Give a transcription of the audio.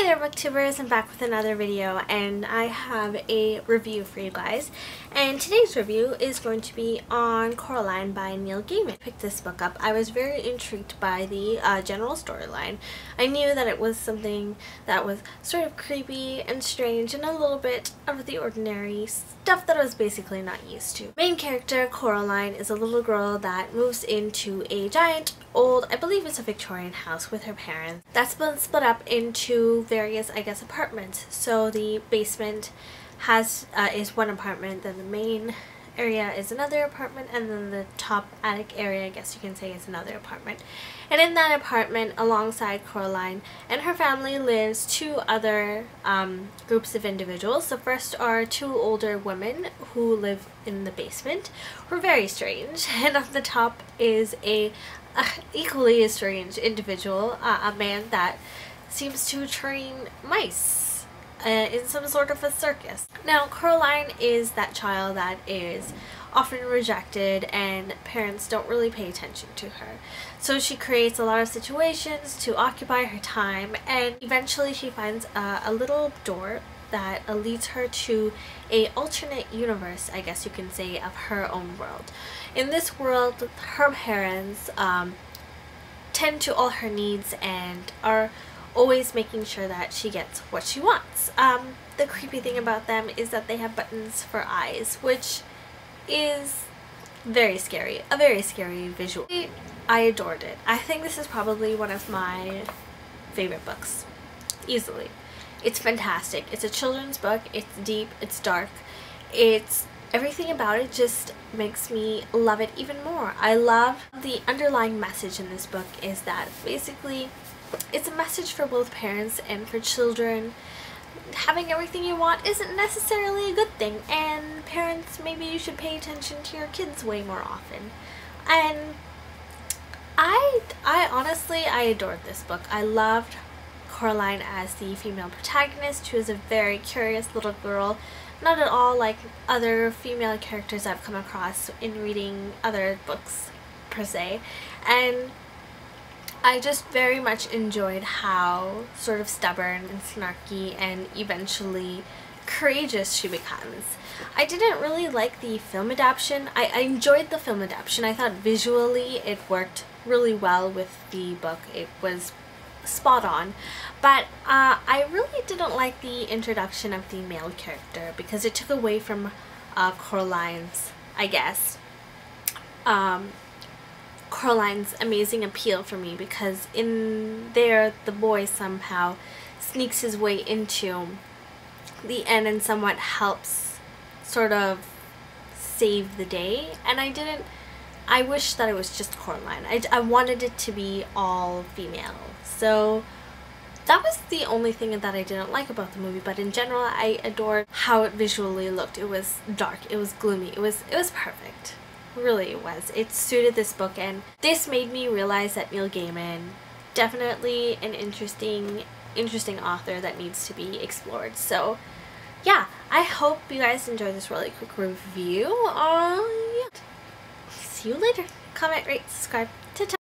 there, booktubers, I'm back with another video, and I have a review for you guys. And today's review is going to be on Coraline by Neil Gaiman. I picked this book up. I was very intrigued by the general storyline. I knew that it was something that was sort of creepy and strange and a little bit out of the ordinary, stuff that I was basically not used to. Main character, Coraline, is a little girl that moves into a giant old, I believe it's a Victorian house with her parents. That's been split up into various, I guess, apartments. So the basement is one apartment, then the main area is another apartment, and then the top attic area, I guess you can say, is another apartment. And in that apartment, alongside Coraline and her family, lives two other groups of individuals. The first are two older women who live in the basement, who are very strange, and on the top is a equally as strange individual, a man that seems to train mice in some sort of a circus. Now, Coraline is that child that is often rejected and parents don't really pay attention to her. So she creates a lot of situations to occupy her time, and eventually she finds a little door that leads her to a alternate universe, I guess you can say, of her own world. In this world, her parents tend to all her needs and are always making sure that she gets what she wants. The creepy thing about them is that they have buttons for eyes, which is very scary, a very scary visual. I adored it. I think this is probably one of my favorite books, easily. It's fantastic. It's a children's book. It's deep. It's dark. Everything about it just makes me love it even more. I love the underlying message in this book is that basically it's a message for both parents and for children. Having everything you want isn't necessarily a good thing, and parents, maybe you should pay attention to your kids way more often. And I honestly adored this book. I loved Coraline as the female protagonist, who is a very curious little girl, not at all like other female characters I've come across in reading other books per se. And I just very much enjoyed how sort of stubborn and snarky and eventually courageous she becomes. I didn't really like the film adaptation. I enjoyed the film adaptation. I thought visually it worked really well with the book. It was spot on, but I really didn't like the introduction of the male character because it took away from Coraline's, I guess, Coraline's amazing appeal for me, because in there the boy somehow sneaks his way into the end and somewhat helps sort of save the day, and I wish that it was just Coraline. I wanted it to be all female. So that was the only thing that I didn't like about the movie, but in general I adored how it visually looked. It was dark, it was gloomy, it was perfect. Really it was. It suited this book, and this made me realize that Neil Gaiman, definitely an interesting author that needs to be explored. So yeah, I hope you guys enjoyed this really quick review. Yeah. See you later. Comment, rate, subscribe. Ta-ta.